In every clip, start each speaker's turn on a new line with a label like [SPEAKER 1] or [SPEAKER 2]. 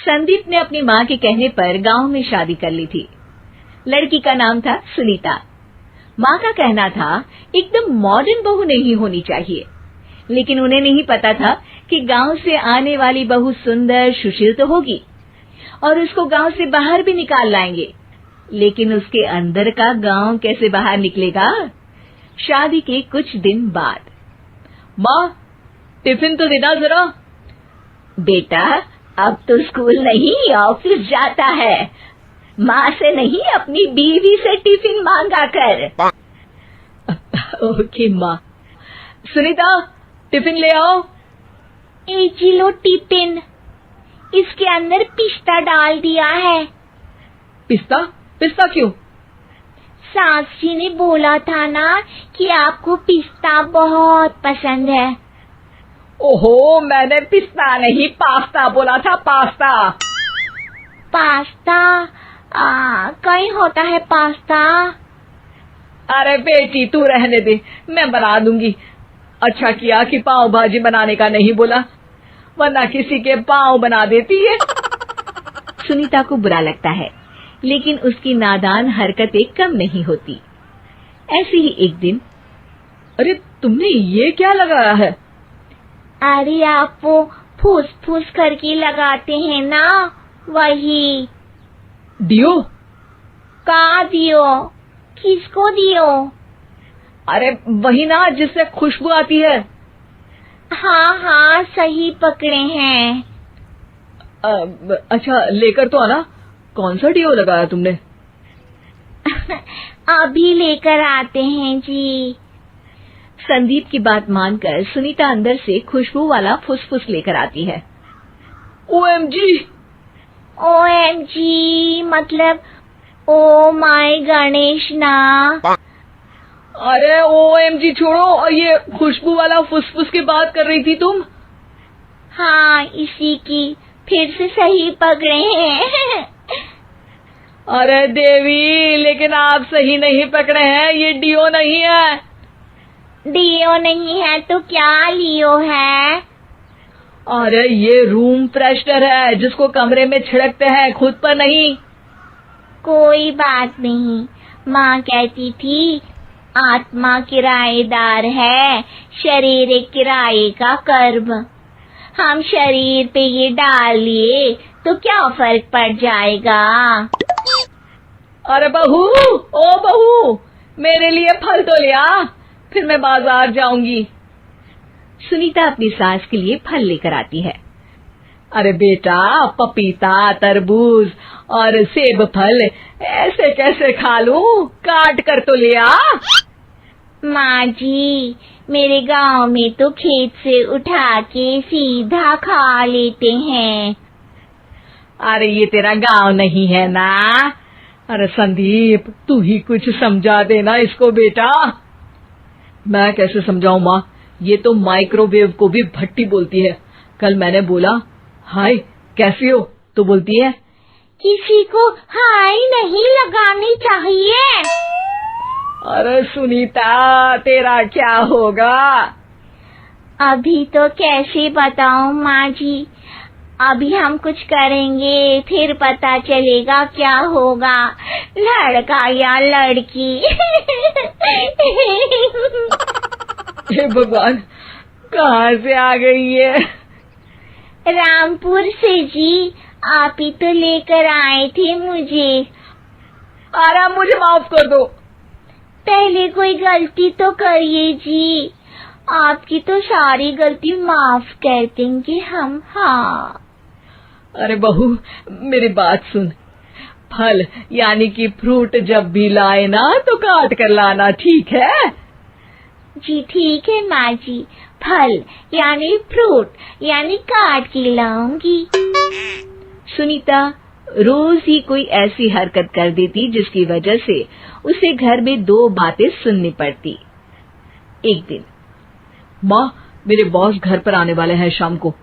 [SPEAKER 1] संदीप ने अपनी माँ के कहने पर गांव में शादी कर ली थी। लड़की का नाम था सुनीता। माँ का कहना था एकदम मॉडर्न बहू नहीं होनी चाहिए, लेकिन उन्हें नहीं पता था कि गांव से आने वाली बहू सुंदर सुशील तो होगी और उसको गांव से बाहर भी निकाल लाएंगे, लेकिन उसके अंदर का गांव कैसे बाहर निकलेगा। शादी के कुछ दिन बाद,
[SPEAKER 2] माँ टिफिन तो देना जरा।
[SPEAKER 1] बेटा अब तो स्कूल नहीं ऑफिस जाता है, माँ से नहीं अपनी बीवी से टिफिन मांगा कर।
[SPEAKER 2] ओके माँ। सुनीता टिफिन ले आओ।
[SPEAKER 3] एक किलो टिफिन, इसके अंदर पिस्ता डाल दिया है।
[SPEAKER 2] पिस्ता? पिस्ता क्यों?
[SPEAKER 3] सास जी ने बोला था ना कि आपको पिस्ता बहुत पसंद है।
[SPEAKER 2] ओहो, मैंने पिस्ता नहीं पास्ता बोला था, पास्ता।
[SPEAKER 3] पास्ता? कहीं होता है पास्ता?
[SPEAKER 2] अरे बेटी तू रहने दे, मैं बना दूंगी। अच्छा किया कि पाव भाजी बनाने का नहीं बोला, वरना किसी के पाव बना देती है।
[SPEAKER 1] सुनीता को बुरा लगता है, लेकिन उसकी नादान हरकतें कम नहीं होती। ऐसे ही एक दिन,
[SPEAKER 2] अरे तुमने ये क्या लगाया है?
[SPEAKER 3] अरे आप वो फूस फूस करके लगाते हैं ना, वही।
[SPEAKER 2] डियो?
[SPEAKER 3] का दियो? किसको दियो?
[SPEAKER 2] अरे वही ना जिससे खुशबू आती है।
[SPEAKER 3] हाँ हाँ सही पकड़े हैं।
[SPEAKER 2] अच्छा लेकर तो आना। कौन सा डियो लगाया तुमने?
[SPEAKER 3] अभी लेकर आते हैं जी।
[SPEAKER 1] संदीप की बात मानकर सुनीता अंदर से खुशबू वाला फुसफुस लेकर आती है।
[SPEAKER 2] ओएमजी!
[SPEAKER 3] ओएमजी मतलब ओ माय गणेश ना।
[SPEAKER 2] अरे ओएमजी छोड़ो, ये खुशबू वाला फुसफुस की बात कर रही थी तुम?
[SPEAKER 3] हाँ इसी की, फिर से सही पकड़े हैं।
[SPEAKER 2] अरे देवी, लेकिन आप सही नहीं पकड़े हैं, ये डियो नहीं है।
[SPEAKER 3] डियो नहीं है तो क्या लियो है?
[SPEAKER 2] अरे ये रूम फ्रेशनर है, जिसको कमरे में छिड़कते हैं, खुद पर नहीं।
[SPEAKER 3] कोई बात नहीं, माँ कहती थी आत्मा किराएदार है, शरीर एक किराए का कर्म। हम शरीर पे ये डाल लिए तो क्या फर्क पड़ जाएगा।
[SPEAKER 2] अरे बहू, ओ बहू, मेरे लिए फल तो ले आ, फिर मैं बाजार जाऊंगी।
[SPEAKER 1] सुनीता अपनी सास के लिए फल लेकर आती है।
[SPEAKER 2] अरे बेटा, पपीता, तरबूज और सेब फल ऐसे कैसे खा लूं? काट कर तो ले आ।
[SPEAKER 3] माँ जी, मेरे गांव में तो खेत से उठा के सीधा खा लेते हैं।
[SPEAKER 2] अरे ये तेरा गांव नहीं है ना। अरे संदीप, तू ही कुछ समझा देना इसको बेटा। मैं कैसे समझाऊं माँ, ये तो माइक्रोवेव को भी भट्टी बोलती है। कल मैंने बोला हाय कैसी हो, तो बोलती है
[SPEAKER 3] किसी को हाय नहीं लगानी चाहिए।
[SPEAKER 2] अरे सुनीता, तेरा क्या होगा?
[SPEAKER 3] अभी तो कैसे बताऊं माँ जी, अभी हम कुछ करेंगे फिर पता चलेगा क्या होगा, लड़का या लड़की।
[SPEAKER 2] हे भगवान, कहाँ से आ गई ये?
[SPEAKER 3] रामपुर से जी, आप ही तो लेकर आए थे मुझे।
[SPEAKER 2] अरे मुझे माफ कर दो।
[SPEAKER 3] पहले कोई गलती तो करिए जी, आपकी तो सारी गलती माफ कर देंगे हम। हाँ
[SPEAKER 2] अरे बहू, मेरी बात सुन, फल यानी कि फ्रूट जब भी लाए ना तो काट कर लाना, ठीक है?
[SPEAKER 3] जी ठीक है माँ जी, फल यानी फ्रूट यानी काट के लाऊंगी।
[SPEAKER 1] सुनीता रोज ही कोई ऐसी हरकत कर देती जिसकी वजह से उसे घर में दो बातें सुननी पड़ती। एक दिन,
[SPEAKER 2] माँ मेरे बॉस घर पर आने वाले हैं शाम को,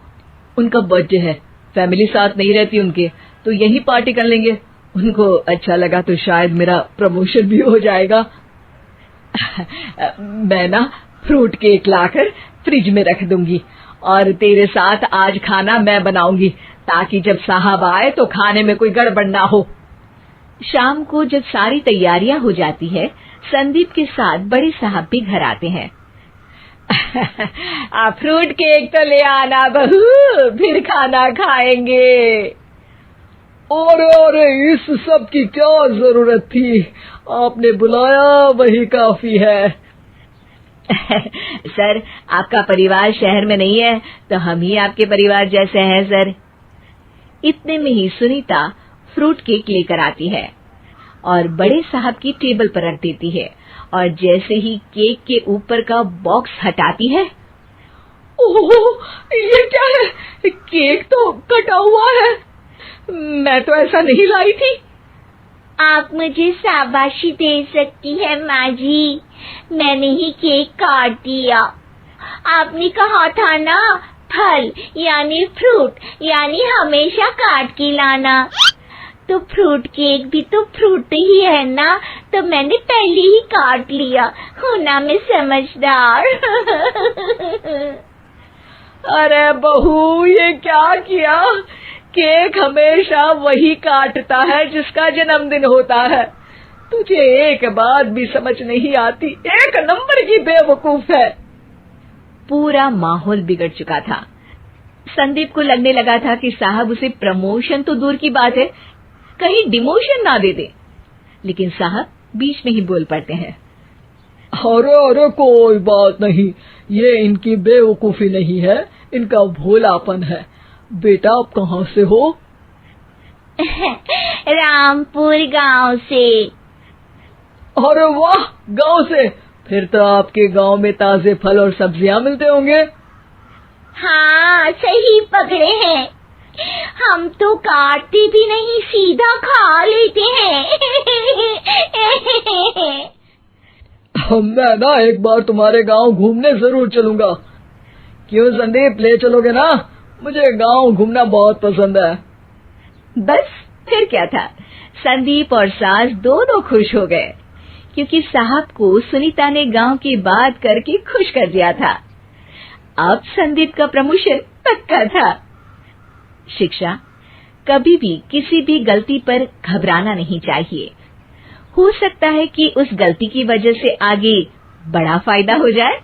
[SPEAKER 2] उनका बर्थडे है, फैमिली साथ नहीं रहती उनके, तो यही पार्टी कर लेंगे। उनको अच्छा लगा तो शायद मेरा प्रमोशन भी हो जाएगा। मैं ना फ्रूट केक लाकर फ्रिज में रख दूंगी और तेरे साथ आज खाना मैं बनाऊंगी, ताकि जब साहब आए तो खाने में कोई गड़बड़ ना हो।
[SPEAKER 1] शाम को जब सारी तैयारियां हो जाती है, संदीप के साथ बड़े साहब भी घर आते हैं।
[SPEAKER 2] फ्रूट केक तो ले आना बहू, फिर खाना खाएंगे।
[SPEAKER 4] अरे इस सब की क्या जरूरत थी, आपने बुलाया वही काफी है।
[SPEAKER 1] सर, आपका परिवार शहर में नहीं है तो हम ही आपके परिवार जैसे हैं सर। इतने में ही सुनीता फ्रूट केक लेकर आती है और बड़े साहब की टेबल पर रख देती है, और जैसे ही केक के ऊपर का बॉक्स हटाती है,
[SPEAKER 2] ओह, ये क्या है? केक तो कटा हुआ है। मैं तो ऐसा नहीं लाई थी।
[SPEAKER 3] आप मुझे शाबाशी दे सकती है माँ जी, मैंने ही केक काट दिया। आपने कहा था ना, फल यानी फ्रूट यानी हमेशा काट के लाना, तो फ्रूट केक भी तो फ्रूट ही है ना, तो मैंने पहले ही काट लिया। हूँ ना मैं समझदार।
[SPEAKER 2] अरे बहू, ये क्या किया? केक हमेशा वही काटता है जिसका जन्मदिन होता है। तुझे एक बात भी समझ नहीं आती, एक नंबर की बेवकूफ है।
[SPEAKER 1] पूरा माहौल बिगड़ चुका था। संदीप को लगने लगा था कि साहब उसे प्रमोशन तो दूर की बात है, कहीं डिमोशन ना दे दे, लेकिन साहब बीच में ही बोल पड़ते हैं।
[SPEAKER 4] अरे कोई बात नहीं, ये इनकी बेवकूफी नहीं है, इनका भोलापन है। बेटा आप कहाँ से हो?
[SPEAKER 3] रामपुर गांव से।
[SPEAKER 4] अरे वाह, गांव से? फिर तो आपके गांव में ताजे फल और सब्जियां मिलते होंगे।
[SPEAKER 3] हाँ, सही पकड़े हैं। हम तो काटते भी नहीं, सीधा खा लेते हैं।
[SPEAKER 4] मैं ना एक बार तुम्हारे गांव घूमने जरूर चलूंगा। क्यों संदीप, ले चलोगे ना? मुझे गांव घूमना बहुत पसंद है।
[SPEAKER 1] बस फिर क्या था, संदीप और सास दोनों खुश हो गए, क्योंकि साहब को सुनीता ने गांव की बात करके खुश कर दिया था। अब संदीप का प्रमोशन पक्का था। शिक्षा, कभी भी किसी भी गलती पर घबराना नहीं चाहिए। हो सकता है कि उस गलती की वजह से आगे बड़ा फायदा हो जाए।